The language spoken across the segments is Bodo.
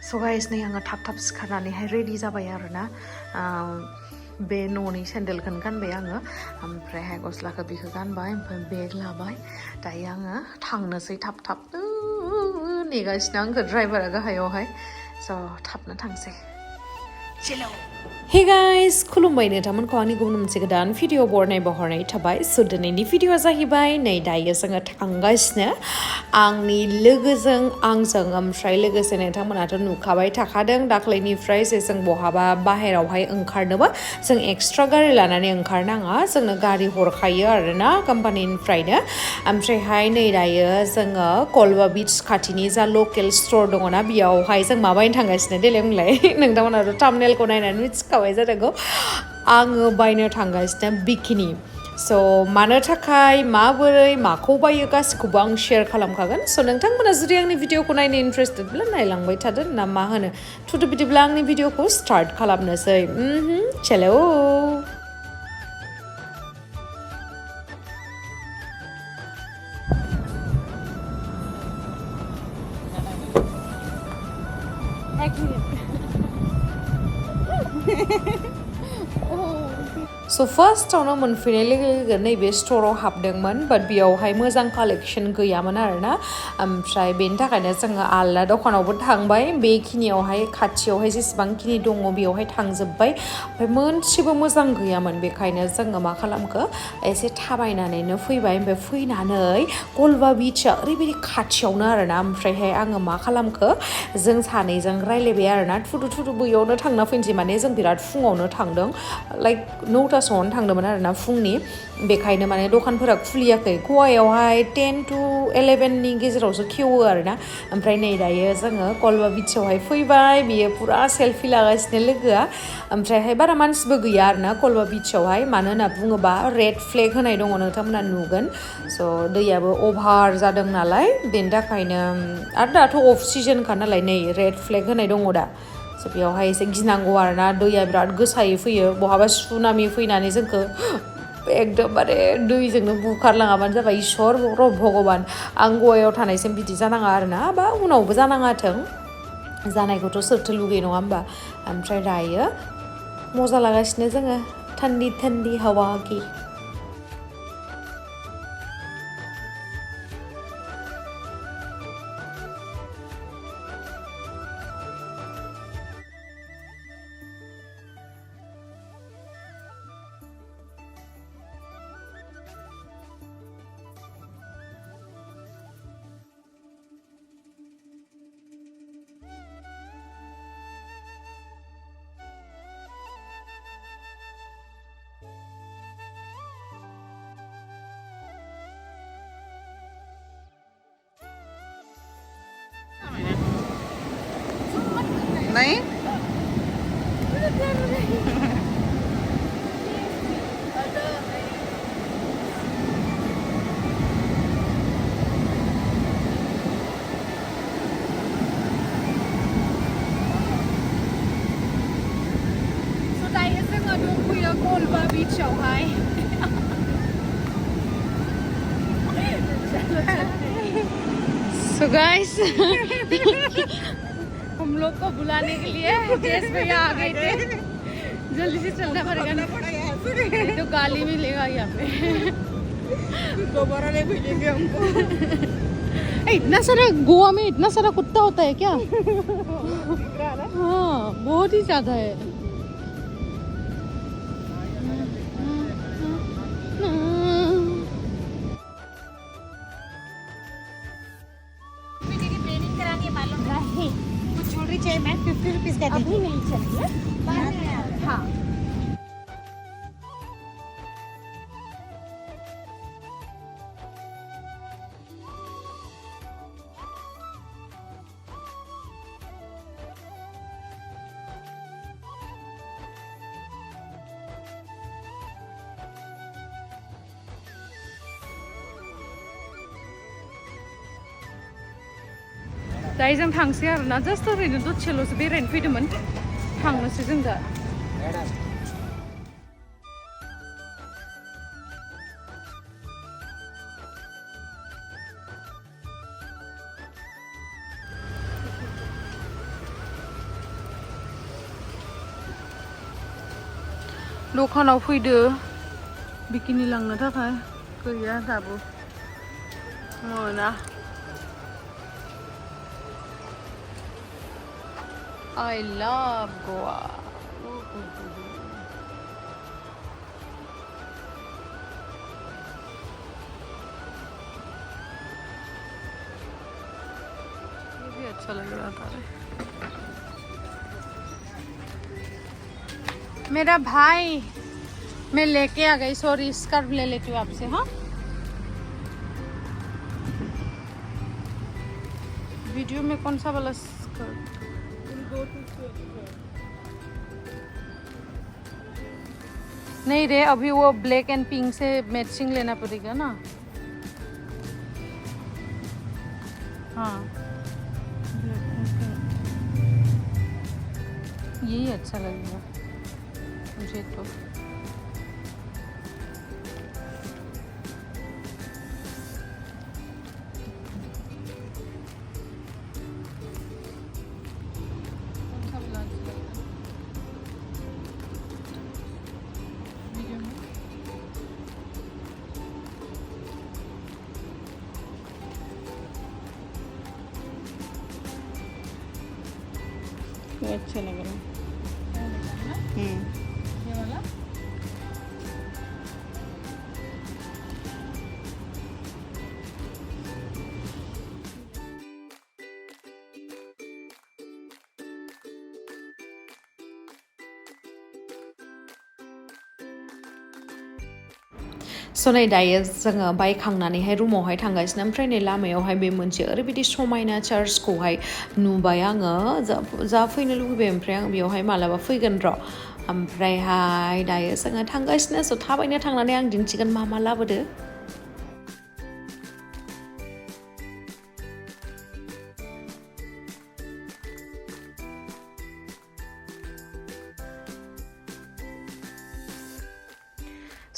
So guys नै आङो थाब सिखारनानैहाय रेडि जाबाय आरोना बे न'नि सेन्देलखौ गानबाय आङो ओमफ्रायहाय गस्लाखौ बिखौ गानबाय ओमफ्राय बेग लाबाय दायो आङो थांनोसै थाब नेगासिनो आंखौ ड्राइभारा गाहायावहाय स' थाबनो थांसै चलो Hey guys, Khulumbai नोंथांमोनखौ आंनि गुबुन मोनसे गोदान भिडिअ बरनाय थाबाय स' दिनैनि भिडिअआ जाहैबाय नै दायो जोङो थांगासिनो आंनि लोगोजों आंजों ओमफ्राय लोगोसे नोंथांमोनाथ' नुखाबाय थाखादों दाख्लैनिफ्राय जे जों बहाबा बाहेरावहाय ओंखारनोबा जों एक्सट्रा गारि लानानै ओंखारनाङा जोंनो गारि हरखायो आरोना कम्पानिनिफ्रायनो ओमफ्रायहाय नै दायो जोङो कलवा बीच खाथिनि जा लकेल स्ट'र दङना बेयावहाय जों माबायनो थांगासिनो देलाय बुंलाय नोंथांमोनाथ' थाम्बनेलखौ नायनानै मिथिखाबाय जानांगौ आङो बायनो थांगासिनो बिकिनि स' मानो थाखाय माबोरै माखौ बायो गासिखौबो आं शेयार खालामखागोन स' नोंथांमोना जुदि आंनि भिडिअखौ नायनो इन्टारेस्टेडब्ला नायलांबाय थादो ना मा होनो थुदो बिदिब्ला आंनि भिडिअखौ स्टार्ट खालामनोसै चलो स' फार्स्टआवनो मोनफैनाय लोगो लोगो नैबे स्ट'राव हाबदोंमोन बाट बेयावहाय मोजां कालेक्सन गैयामोन आरोना ओमफ्राय बेनि थाखायनो जोङो आलदा दखानावबो थांबाय बेखिनियावहाय खाथियावहाय जेसेबांखिनि दङ बेयावहाय थांजोब्बाय ओमफ्राय मोनसेबो मोजां गैयामोन बेखायनो जोङो मा खालामखो एसे थाबायनानैनो फैबाय ओमफ्राय फैनानै कलवा बीचआ ओरैबायदि खाथियावनो आरोना ओमफ्रायहाय आङो मा खालामखो जों सानैजों रायलायबाय आरोना थुदु बैयावनो थांना फैनोसै माने जों बिराद फुङावनो थांदों लाइक 9टासोआवनो थांदोंमोन आरोना फुंनि बेखायनो माने दखानफोरा खुलियाखै गवायावहाय 10 to 11नि गेजेरावसो खेवो आरोना ओमफ्राय नै दायो जोङो कलवा बीचआवहाय फैबाय बियो पुरा सेल्फि लागासिनो लोगोआ ओमफ्रायहाय बारा मानसिबो गैया आरोना कलवा बीचआवहाय मानो होनना बुङोबा रेड फ्लेग होनाय दङ नोंथांमोना नुगोन स' दैयाबो अभार जादों नालाय बेनि थाखायनो आरो दाथ' अफ सिजनखा नालाय नै रेड फ्लेग होनाय दङ दा स' बेयावहाय एसे गिनांगौ आरोना दैया बिराद गोसायै फैयो बहाबा सुनामि फैनानै जोंखौ एकदमबारे दैजोंनो बुखारलाङाबानो जाबाय इसोर भगबान आं गवायाव थानायसिम बिदि जानाङा आरोना बा उनावबो जानाङाथों जानायखौथ' सोरथो लुगैयो नङा होमबा ओमफ्राय दायो मजा लागासिनो जोङो ठन्डी हावा की नहीं कलवा बीचआवहाय So guys हम लोग को बुलाने के लिए जेस भैया आ गए थे जल्दी से चलना पड़ेगा तो गाली भी लेगा यहाँ पे दोबारा नहीं भेजेंगे हमको इतना सारा गोवा में इतना सारा कुत्ता होता है क्या हाँ बहुत ही ज्यादा है चाहिए मैं 50 रुपीज़ का अभी नहीं चाहिए हाँ दायो जों थांसै आरोना जास्ट ओरैनो दसेल'सो बेरायनो फैदोंमोन थांनोसै जों दा दखानाव फैदो बिकिनि लांनो थाखाय गैया दाबो मोना I love Goa ये भी अच्छा लग रहा था मेरा भाई मैं लेके आ गई सॉरी स्कार्फ ले लेती हूँ आपसे हाँ वीडियो में कौन सा वाला स्कर्ट नहीं रे अभी वो ब्लैक एंड पिंक से मैचिंग लेना पड़ेगा ना हाँ यही अच्छा लगेगा मुझे तो ये अच्छा लग रहा है ये वाला So नै दायो जोङो बायखांनानैहाय रुमावहाय थांगासिनो ओमफ्राय नै लामायावहाय बे मोनसे ओरैबायदि समायना चार्चखौहाय नुबाय आङो जा फैनो लुबैबाय ओमफ्राय आं बेयावहाय मालाबा फैगोन र' ओमफ्रायहाय दायो जोङो थांगासिनो स' थाबायनो थांनानै आं दिन्थिगोन मा लाबोदो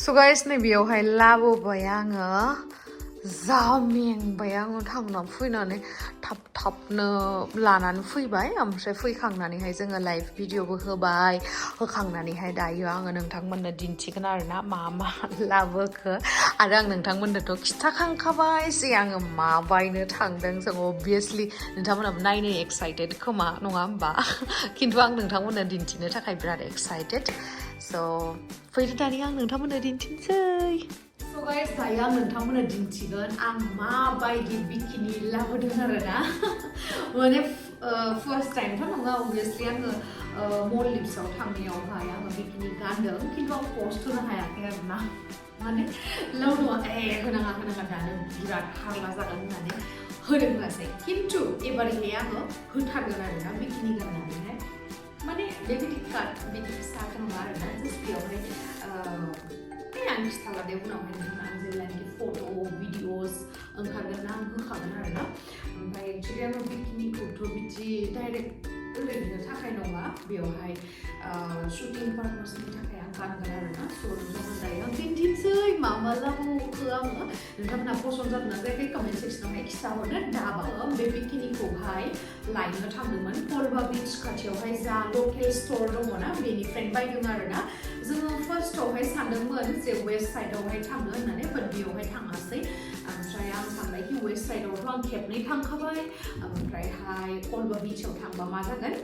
So guys नै बेयावहाय लाबोबाय आङो जा मेंबाय आङो थांना फैनानै थाबनो लानानै फैबाय ओमफ्राय फैखांनानैहाय जोङो लाइभ भिडिअबो होबाय होखांनानैहाय दायो आङो नोंथांमोननो दिन्थिगोन आरोना मा लाबोखो आरो आं नोंथांमोननोथ' खिथाखांखाबाय जे आङो मा बायनो थांदों जों obviously नोंथांमोनाबो नायनो एक्साइटेड खोमा नङा होमबा खिन्थु आं नोंथांमोननो दिन्थिनो थाखाय बिराद एक्साइटेड So फैदो दानिया आं नोंथांमोननो दिन्थिनोसै So guys दायो आं नोंथांमोननो दिन्थिगोन आं माबायदि बिकिनि लाबोदों आरोना माने फार्स्ट टाइमथ' नङा obviously आङो मलदिभ्सआव थांनायावहाय आङो बिकिनि गानदों खिन्थु आं पस्ट होनो हायाखै आरोना माने लावदुआ होनाङा दानो बिराद हारला जागोन होननानै होदों होआसै खिन्थु एबारैहाय आङो होथारगोन आरोना बिकिनि गाननानैहाय माने बेबायदि काट बिदि फिसा नङा आरोना जास्ट बेयावहाय आं खिथाला दे उनावहाय नोंथांमोना आं जेब्लानाखि फट' भिडिअस ओंखारगोन आं होखागोन आरोना ओमफ्राय एक्चुलि आङो बिकिनिखौथ' बिदि डाइरेक्ट ओरैनो थाखाय नङा बेयावहाय शुटिं पारपसनि थाखाय आं गानगोन आरोना स' नोंथांमोन दायो आं दिन्थिनोसै मा लाबोखो आङो नोंथांमोना पसन्द जादोंना जायाखै कमेन्ट सेक्सनावहाय खिथाहरनो दाबो बे बिकिनिखौहाय लायनो थांदोंमोन खलबा बीच खाथियावहाय जा लकेल स्ट'र दङना बेनिफ्रायनो बायदों आरोना जोङो फार्स्टआवहाय सानदोंमोन जे वेस्ट साइडआवहाय थांनो होननानै बाट बेयावहाय थाङासै ओमफ्राय आं सानबाय कि वेस्ट साइडआवथ' आं खेबनै थांखाबाय ओमफ्रायहाय खलबा बीचआव थांबा मा जागोन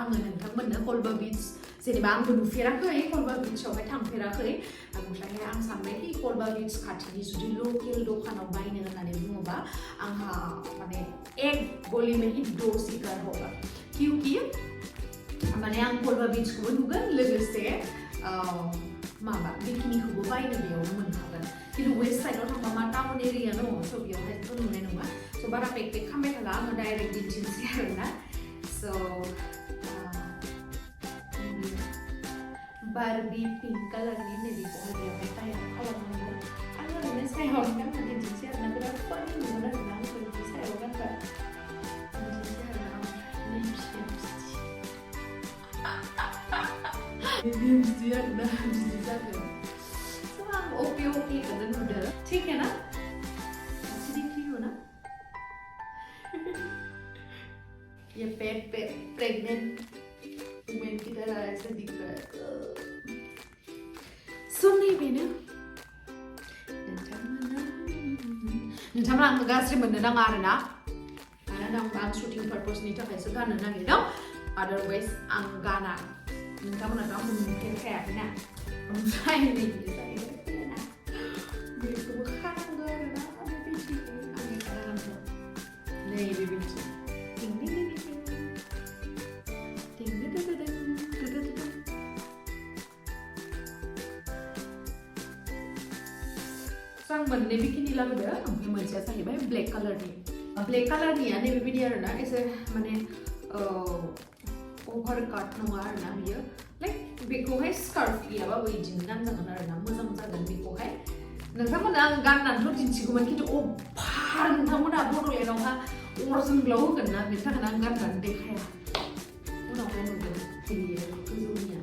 आङो नोंथांमोननो खलबा बीच जेनेबा आंबो नुफेराखै खलबा बीचआवहाय थांफेराखै ओमफ्रायहाय आं सानबाय कि खलबा बीच खाथिनि जुदि लकेल दखानाव बायनो होननानै बुङोबा आंहा माने एक गली में ही दो शिकार होगा क्योंकि माने आं खलबा बीचखौबो नुगोन लोगोसे माबा बिकिनिखौबो बायनो बेयावनो मोनखागोन खिन्थु वेस्ट साइडआव थांबा मा टाउन एरिया दङ स' बेयावहायथ' नुनाय नङा स' बारा पेक खालामबाय थाला आङो डाइरेक्ट दिन्थिनोसै आरोना स' बारबि पिंक कालारनि नैबेखौहाय बेयावहाय टाइप खालामनांगौ आं ओरैनो सायाव गानना दिन्थिनोसै आरोना बिराद फानि नुगोन आरोना आं बिदि सायाव गानबा दिन्थिनोसै आरोना बिदि आरोना बिदि जागोन स' आं अकेखौनो नुदों ठीक है ना अच्छी दिख रही हो ना ये प्रेग्नेंट वुमेन की तरह ऐसे दिख रहा है बेनो नोंथांमोना आंखौ गाज्रि मोननो नाङा आरोना मानोना आं शुटिं पारपसनि थाखायसो गाननो नागिरदों अदारवाइज आं गाना नोंथांमोनाथ' आंखौ नुफेरखायाखैना ओमफ्राय नैबे जाहैबाय ना बेखौबो खानांगौ आरोना बेबायदि आंनि खानांगौ नै बेबायदि आं मोननै बिकिनि लाबोदों ओमफ्राय मोनसेया जाहैबाय ब्लेक कालारनिया नैबेबायदि आरोना एसे माने अभार काट नङा आरोना बियो लाइक बेखौहाय स्कार्फ गैयाबाबो बिदिनो गानजागोन आरोना मोजां जागोन बेखौहाय नोंथांमोना आं गाननानैथ' दिन्थिगौमोन खिन्थु अभार नोंथांमोना बड'लेण्डआवहा अर जोंब्लाव होगोन ना बेनि थाखायनो आं गाननानै देखाया उनावहाय नुगोन बेयो गोजौनिया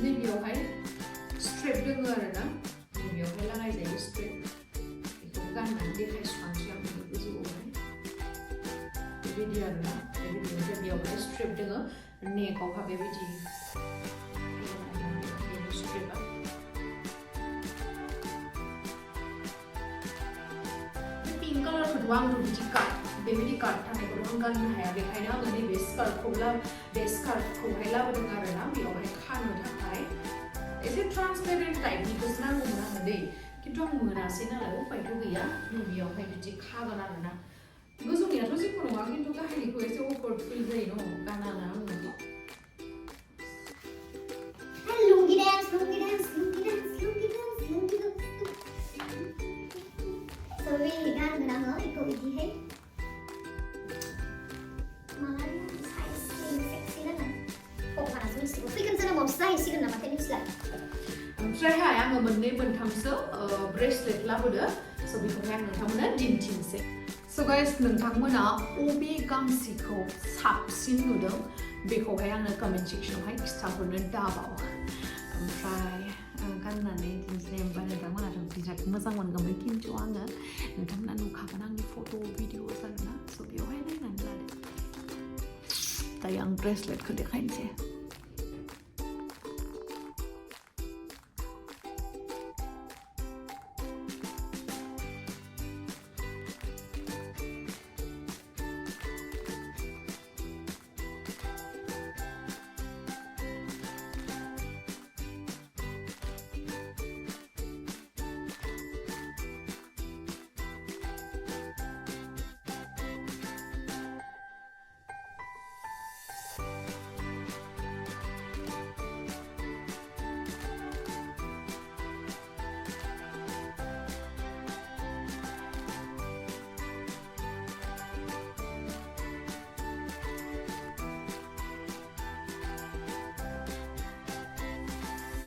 नैबेयावहाय स्ट्रेप दङ आरोना बेयावहाय लागायजायो स्ट्रेप बेखौ गाननानै देखायस्रांसै आं गोजौआवहाय बेबायदि आरोना बेबायदिनो बेयावहाय स्ट्रेप दङ नेकआवहा बेबायदि स्ट्रेपआ पिंक कालारखौथ' आंथ' बिदि काट बेबायदि काट थानायखौथ' आं गाननो हाया बेखायनो आङो नैबे स्कार्फखौहाय लाबोदों आरोना बेयावहाय खानो थाखाय एसे ट्रान्सपेरेन्ट टाइपनिखौसो नांगौमोन आङो दै खिन्थु आं मोनासै नालाय उपायथ' गैया नैबेयावहाय बिदि खागोन आरोना गोजौनियाथ' जेबो नङा खिन्थु गाहायनिखौ एसे अकवार्ड फिल जायो न' गानाना आङो लुंगि डान्स so really गानगोन आङो बेखौ बिदिहाय मालाय साइज सेक्सि जागोन कभारासो मिथिगौ फैगोन जोनोमावसो जाहैसिगोन नामाथाय मिथिला ओमफ्रायहाय आङो मोननै मोनथामसो ब्रेसलेट लाबोदो स' बेखौहाय आं नोंथांमोननो दिन्थिनोसै स' गाइस नोंथांमोना अबे गांसेखौ साबसिन नुदों बेखौहाय आंनो कमेन्ट सेक्सनावहाय खिथाहरनो दाबाव ओमफ्राय गाननानै दिन्थिनाय होमबा नोंथांमोनाथ' बिराद मोजां मोनगौमोन खिन्थु आङो नोंथांमोना नुखागोन आंनि फट' भिडिअस आरोना स' बेयावहाय नायनानै लादो दायो आं ब्रेसलेटखौ देखायनोसै